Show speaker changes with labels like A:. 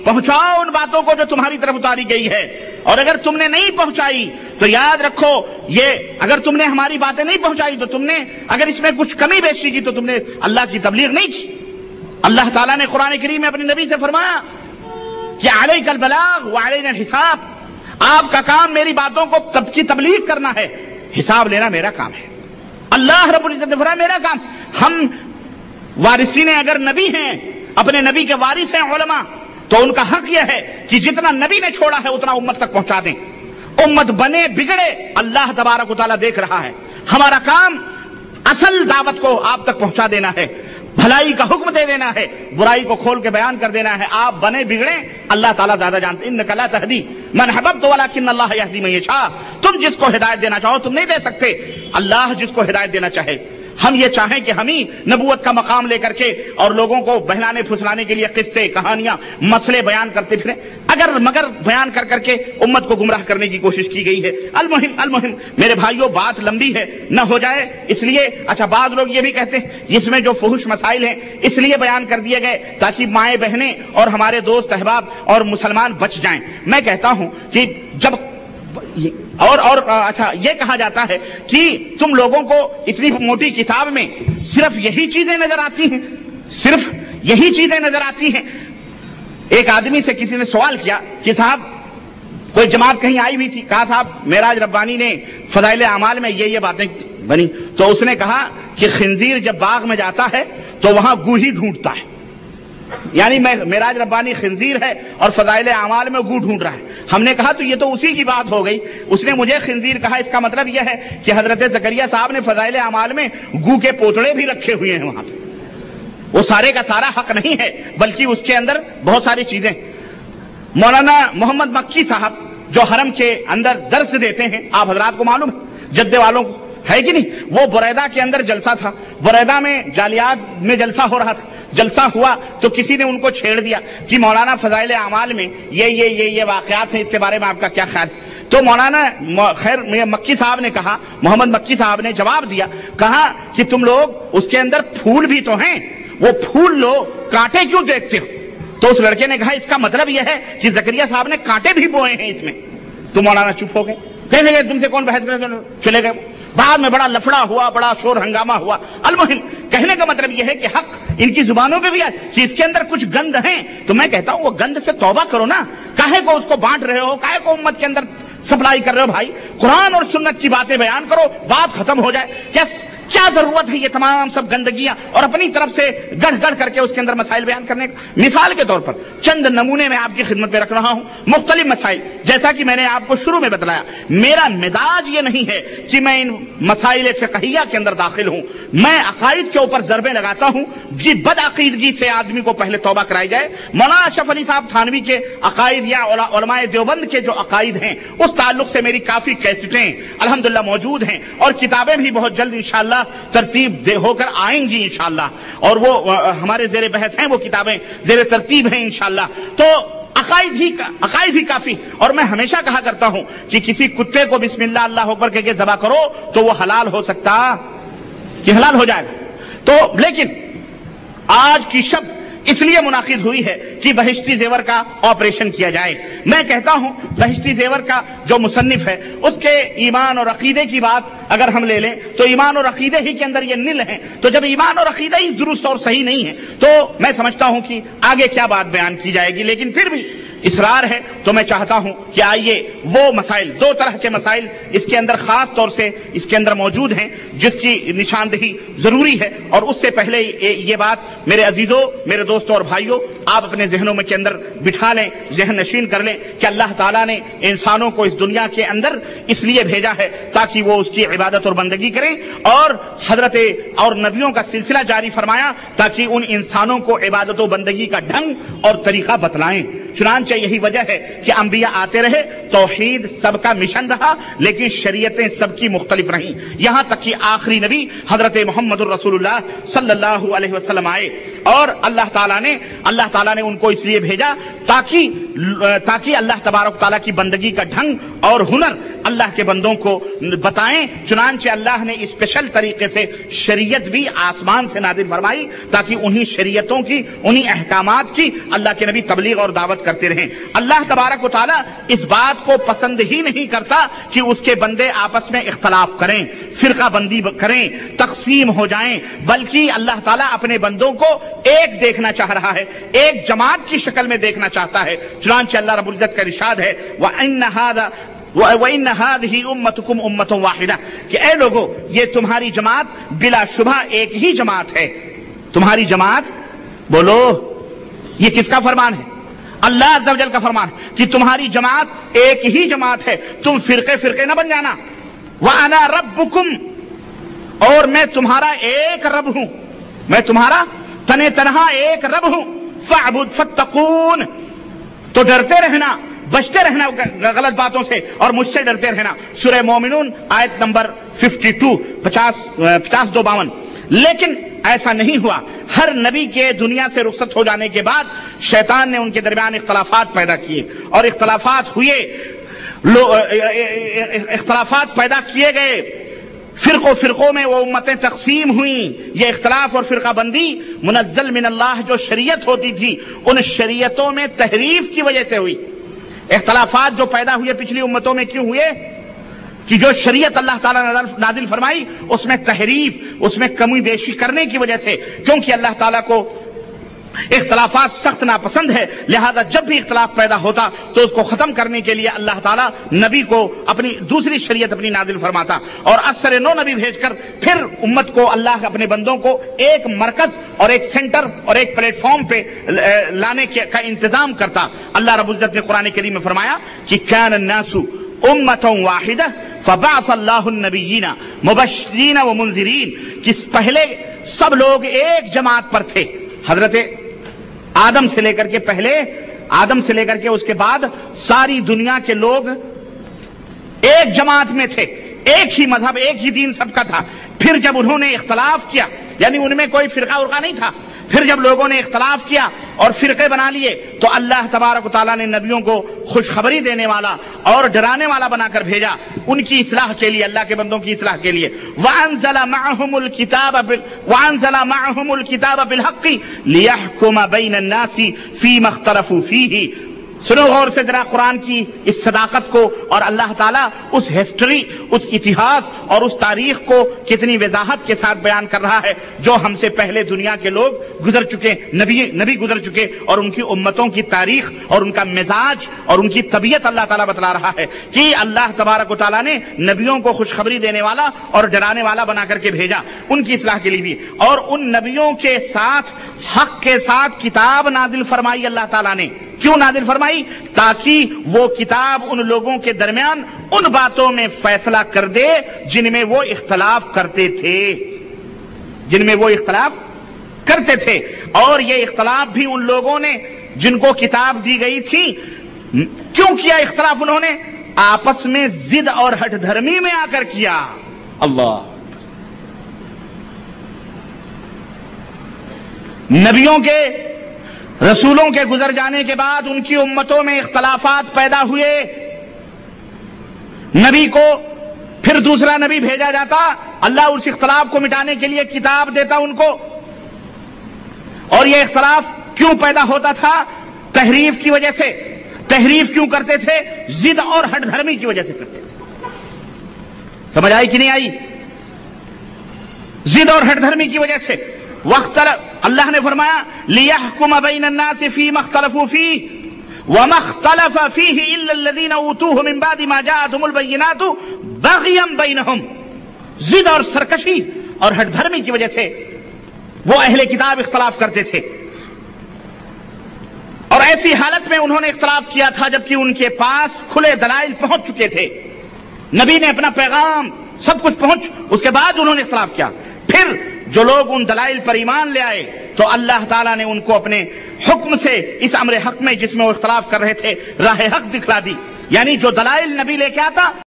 A: پہنچاؤ ان باتوں کو جو تمہاری طرف اتاری گئی ہے، اور اگر تم نے نہیں پہنچائی تو یاد رکھو یہ اگر تم نے ہماری باتیں نہیں پہنچائی تو تم نے اگر اس میں کچھ کمی بیشی کی تو تم نے اللہ کی تبلیغ نہیں کی۔ اللہ تعالیٰ نے قرآن کریم میں اپنے نبی سے فرمایا کہ علیک البلاغ وعلینا الحساب، آپ کا کام میری باتوں کی تبلیغ کرنا ہے، حساب لینا میرا کام ہے۔ اللہ رب العزت نے فرمایا میرا کام۔ ہم وارثین اگر نبی ہیں، اپنے نبی کے وارث ہیں علماء، تو ان کا حق یہ ہے کہ جتنا نبی نے چھوڑا ہے اتنا امت تک پہنچا دیں۔ امت بنے بگڑے اللہ تبارک و تعالیٰ دیکھ رہا ہے، ہمارا کام اصل دعوت کو آپ تک پہنچا دینا ہے، بھلائی کا حکم دے دینا ہے، برائی کو کھول کے بیان کر دینا ہے۔ آپ بنے بگڑے اللہ تعالیٰ زیادہ جانتے۔ انک لا تہدی من احببت ولکن اللہ یہدی من یشاء، تم جس کو ہدایت دینا چاہو تم نہیں دے سکتے، اللہ جس کو ہدایت دینا چاہے۔ ہم یہ چاہیں کہ ہم ہی نبوت کا مقام لے کر کے اور لوگوں کو بہلانے پھسلانے کے لیے قصے کہانیاں مسئلے بیان کرتے پھریں، اگر مگر بیان کر کر کے امت کو گمراہ کرنے کی کوشش کی گئی ہے۔ المہم میرے بھائیوں بات لمبی ہے نہ ہو جائے اس لیے، اچھا بعض لوگ یہ بھی کہتے ہیں اس میں جو فحش مسائل ہیں اس لیے بیان کر دیے گئے تاکہ مائیں بہنیں اور ہمارے دوست احباب اور مسلمان بچ جائیں۔ میں کہتا ہوں کہ جب اچھا یہ کہا جاتا ہے کہ تم لوگوں کو اتنی موٹی کتاب میں صرف یہی چیزیں نظر آتی ہیں، صرف یہی چیزیں نظر آتی ہیں۔ ایک آدمی سے کسی نے سوال کیا کہ صاحب کوئی جماعت کہیں آئی ہوئی تھی، کہا صاحب معراج ربانی نے فضائل اعمال میں یہ باتیں بنی، تو اس نے کہا کہ خنزیر جب باغ میں جاتا ہے تو وہاں گو ہی ڈھونڈتا ہے، یعنی معراج ربانی خنزیر ہے اور فضائل اعمال میں گو ڈھونڈ رہا ہے۔ ہم نے کہا تو یہ تو اسی کی بات ہو گئی، اس نے مجھے خنزیر کہا، اس کا مطلب یہ ہے کہ حضرت زکریا صاحب نے فضائل اعمال میں گو کے پوتڑے بھی رکھے ہوئے ہیں وہاں پہ، وہ سارے کا سارا حق نہیں ہے بلکہ اس کے اندر بہت ساری چیزیں۔ مولانا محمد مکی صاحب جو حرم کے اندر درس دیتے ہیں، آپ حضرات کو معلوم ہے، جدے والوں کو ہے کہ نہیں، وہ بریدہ کے اندر جلسہ تھا، بریدہ میں جالیات میں جلسہ ہو رہا تھا، جلسہ ہوا تو کسی نے ان کو چھیڑ دیا کہ مولانا فضائل اعمال میں یہ واقعات ہیں، اس کے بارے میں آپ کا کیا خیال؟ تو مولانا مکی صاحب نے کہا، محمد مکی صاحب نے جواب دیا، کہا کہ تم لوگ اس کے اندر پھول بھی تو ہیں، وہ پھول لو کانٹے کیوں دیکھتے ہو؟ تو اس لڑکے نے کہا اس کا مطلب یہ ہے کہ زکریا صاحب نے کانٹے بھی بوئے ہیں اس میں۔ تو مولانا چپ ہو گئے، کہنے لگے تم سے کون بحث کرے، چلے گئے۔ بعد میں بڑا لفڑا ہوا، بڑا شور ہنگامہ ہوا۔ المہم کہنے کا مطلب یہ ہے کہ حق ان کی زبانوں پہ بھی ہے کہ اس کے اندر کچھ گند ہیں، تو میں کہتا ہوں وہ گند سے توبہ کرو نا، کاہے کو اس کو بانٹ رہے ہو، کاہے کو امت کے اندر سپلائی کر رہے ہو؟ بھائی قرآن اور سنت کی باتیں بیان کرو، بات ختم ہو جائے۔ کیا ضرورت ہے یہ تمام سب گندگیاں اور اپنی طرف سے گڑھ گڑھ کر کے اس کے اندر مسائل بیان کرنے کا؟ مثال کے طور پر چند نمونے میں آپ کی خدمت میں رکھ رہا ہوں، مختلف مسائل، جیسا کہ میں نے آپ کو شروع میں بتلایا، میرا مزاج یہ نہیں ہے کہ میں ان مسائل فقہیہ کے اندر داخل ہوں، میں عقائد کے اوپر ضربیں لگاتا ہوں کہ بد عقیدگی سے آدمی کو پہلے توبہ کرائی جائے۔ مولانا اشرف علی صاحب تھانوی کے عقائد یا علماء دیوبند کے جو عقائد ہیں اس تعلق سے میری کافی کیسٹیں الحمدللہ موجود ہیں، اور کتابیں بھی بہت جلد انشاءاللہ ترتیب ہو کر آئیں گی انشاءاللہ، اور وہ ہمارے زیر بحث ہیں، وہ کتابیں زیر ترتیب ہیں انشاءاللہ۔ تو عقائد ہی کافی، اور میں ہمیشہ کہا کرتا ہوں کہ کسی کتے کو بسم اللہ اللہ اکبر کہہ کے ذبح کرو تو وہ حلال ہو سکتا کہ حلال ہو جائے گا۔ تو لیکن آج کی شب اس لیے منعقد ہوئی ہے کہ بہشتی زیور کا آپریشن کیا جائے۔ میں کہتا ہوں بہشتی زیور کا جو مصنف ہے اس کے ایمان اور عقیدے کی بات اگر ہم لے لیں تو ایمان اور عقیدے ہی کے اندر یہ نل ہیں، تو جب ایمان اور عقیدہ ہی درست اور صحیح نہیں ہے تو میں سمجھتا ہوں کہ آگے کیا بات بیان کی جائے گی۔ لیکن پھر بھی اصرار ہے تو میں چاہتا ہوں کہ آئیے وہ مسائل، دو طرح کے مسائل اس کے اندر خاص طور سے اس کے اندر موجود ہیں جس کی نشاندہی ضروری ہے، اور اس سے پہلے یہ بات میرے عزیزوں، میرے دوستوں اور بھائیوں، آپ اپنے ذہنوں میں کے اندر بٹھا لیں، ذہن نشین کر لیں کہ اللہ تعالیٰ نے انسانوں کو اس دنیا کے اندر اس لیے بھیجا ہے تاکہ وہ اس کی عبادت اور بندگی کریں، اور حضرت اور نبیوں کا سلسلہ جاری فرمایا تاکہ ان انسانوں کو عبادت و بندگی کا ڈھنگ اور طریقہ بتلائیں۔ چنانچہ یہی وجہ ہے کہ انبیاء آتے رہے توحید سب کا مشن رہا، لیکن شریعتیں سب کی مختلف رہیں، یہاں تک کہ آخری نبی حضرت محمد الرسول اللہ صلی اللہ علیہ وسلم آئے، اور اللہ تعالیٰ نے ان کو اس لیے بھیجا تاکہ اللہ تبارک تعالیٰ کی بندگی کا ڈھنگ اور ہنر اللہ کے بندوں کو بتائیں۔ چنانچہ اللہ نے اسپیشل طریقے سے شریعت بھی آسمان سے نازل فرمائی تاکہ انہی شریعتوں کی، انہی احکامات کی اللہ کے نبی تبلیغ اور دعوت کرتے رہیں۔ اللہ تبارک و تعالیٰ اس بات کو پسند ہی نہیں کرتا کہ اس کے بندے آپس میں اختلاف کریں، فرقہ بندی کریں، تقسیم ہو جائیں، بلکہ اللہ تعالیٰ اپنے بندوں کو ایک دیکھنا چاہ رہا ہے، ایک جماعت کی شکل میں دیکھنا چاہتا ہے۔ چنانچہ اللہ رب العزت کا ارشاد ہے وَإِنَّ هَذِهِ أُمَّتُكُمْ أُمَّةٌ وَاحِدَةٌ کہ اے لوگو یہ تمہاری جماعت بلا شبہ ایک ہی جماعت ہے۔ تمہاری جماعت، بولو یہ کس کا فرمان ہے؟ اللہ عز و جل کا فرمان ہے کہ تمہاری جماعت ایک ہی جماعت ہے، تم فرقے نہ بن جانا۔ وَأَنَا رَبُّكُمْ اور میں تمہارا ایک رب ہوں، میں تمہارا تنہا ایک رب ہوں۔ فَاعْبُدْ فَاتَّقُونَ تو ڈرتے رہنا، بچتے رہنا غلط باتوں سے اور مجھ سے ڈرتے رہنا۔ سورہ مومنون آیت نمبر 52 لیکن ایسا نہیں ہوا۔ ہر نبی کے دنیا سے رخصت ہو جانے کے بعد شیطان نے ان کے درمیان اختلافات پیدا کیے، اور اختلافات پیدا کیے گئے، فرقوں میں وہ امتیں تقسیم ہوئیں۔ یہ اختلاف اور فرقہ بندی منزل من اللہ جو شریعت ہوتی تھی، ان شریعتوں میں تحریف کی وجہ سے ہوئی۔ اختلافات جو پیدا ہوئے پچھلی امتوں میں کیوں ہوئے؟ کہ جو شریعت اللہ تعالیٰ نے نازل فرمائی اس میں تحریف، اس میں کمی بیشی کرنے کی وجہ سے، کیونکہ اللہ تعالیٰ کو اختلافات سخت ناپسند ہے، لہذا جب بھی اختلاف پیدا ہوتا تو اس کو ختم کرنے کے لیے اللہ تعالیٰ نبی کو اپنی دوسری شریعت اپنی نازل فرماتا، اور اثر نو نبی بھیج کر پھر امت کو اللہ اپنے بندوں کو ایک مرکز اور ایک سینٹر اور ایک پلیٹ فارم پہ لانے کا انتظام کرتا۔ اللہ رب العزت نے قرآن کریم میں فرمایا کہ کان الناس امۃ واحدہ فبعث اللہ النبیین مبشرین ومنذرین، کہ پہلے سب لوگ ایک جماعت پر تھے، حضرت آدم سے لے کر کے اس کے بعد ساری دنیا کے لوگ ایک جماعت میں تھے، ایک ہی مذہب، ایک ہی دین سب کا تھا۔ پھر جب انہوں نے اختلاف کیا، یعنی ان میں کوئی فرقہ نہیں تھا، پھر جب لوگوں نے اختلاف کیا اور فرقے بنا لیے تو اللہ تبارک و تعالیٰ نے نبیوں کو خوشخبری دینے والا اور ڈرانے والا بنا کر بھیجا ان کی اصلاح کے لیے، اللہ کے بندوں کی اصلاح کے لیے۔ وَأَنزَلَ مَعَهُمُ الْكِتَابَ بِالْحَقِّ لِيَحْكُمَ بَيْنَ النَّاسِ فِيمَا اخْتَلَفُوا فِيهِ۔ سنو غور سے ذرا قرآن کی اس صداقت کو، اور اللہ تعالیٰ اس ہسٹری، اس اتہاس اور اس تاریخ کو کتنی وضاحت کے ساتھ بیان کر رہا ہے، جو ہم سے پہلے دنیا کے لوگ گزر چکے، نبی گزر چکے، اور ان کی امتوں کی تاریخ اور ان کا مزاج اور ان کی طبیعت اللہ تعالیٰ بتلا رہا ہے کہ اللہ تبارک و تعالیٰ نے نبیوں کو خوشخبری دینے والا اور ڈرانے والا بنا کر کے بھیجا ان کی اصلاح کے لیے بھی، اور ان نبیوں کے ساتھ حق کے ساتھ کتاب نازل فرمائی اللہ تعالیٰ نے۔ کیوں نازل فرمائی؟ تاکہ وہ کتاب ان لوگوں کے درمیان ان باتوں میں فیصلہ کر دے جن میں وہ اختلاف کرتے تھے، اور یہ اختلاف بھی ان لوگوں نے جن کو کتاب دی گئی تھی کیوں کیا اختلاف؟ انہوں نے آپس میں ضد اور ہٹ دھرمی میں آ کر کیا۔ اللہ، نبیوں کے، رسولوں کے گزر جانے کے بعد ان کی امتوں میں اختلافات پیدا ہوئے، نبی کو پھر دوسرا نبی بھیجا جاتا، اللہ اس اختلاف کو مٹانے کے لیے کتاب دیتا ان کو، اور یہ اختلاف کیوں پیدا ہوتا تھا؟ تحریف کی وجہ سے۔ تحریف کیوں کرتے تھے؟ ضد اور ہٹ دھرمی کی وجہ سے کرتے تھے۔ سمجھ آئی کہ نہیں آئی؟ ضد اور ہٹ دھرمی کی وجہ سے۔ اللہ نے فرمایا لِيَحْكُمَ بَيْنَ النَّاسِ فِيمَا اخْتَلَفُوا فِيهِ وَمَا اخْتَلَفَ فِيهِ إِلَّا الَّذِينَ أُوتُوهُ مِن بَعْدِ مَا جَاءَتْهُمُ الْبَيِّنَاتُ بَغْيًا بَيْنَهُمْ۔ ضد اور سرکشی اور ہٹ دھرمی کی وجہ سے وہ اہل کتاب اختلاف کرتے تھے، اور ایسی حالت میں انہوں نے اختلاف کیا تھا جبکہ ان کے پاس کھلے دلائل پہنچ چکے تھے، نبی نے اپنا پیغام سب کچھ اس کے بعد انہوں نے اختلاف کیا۔ پھر جو لوگ ان دلائل پر ایمان لے آئے تو اللہ تعالیٰ نے ان کو اپنے حکم سے اس امر حق میں جس میں وہ اختلاف کر رہے تھے راہ حق دکھلا دی۔ یعنی جو دلائل نبی لے کے آتا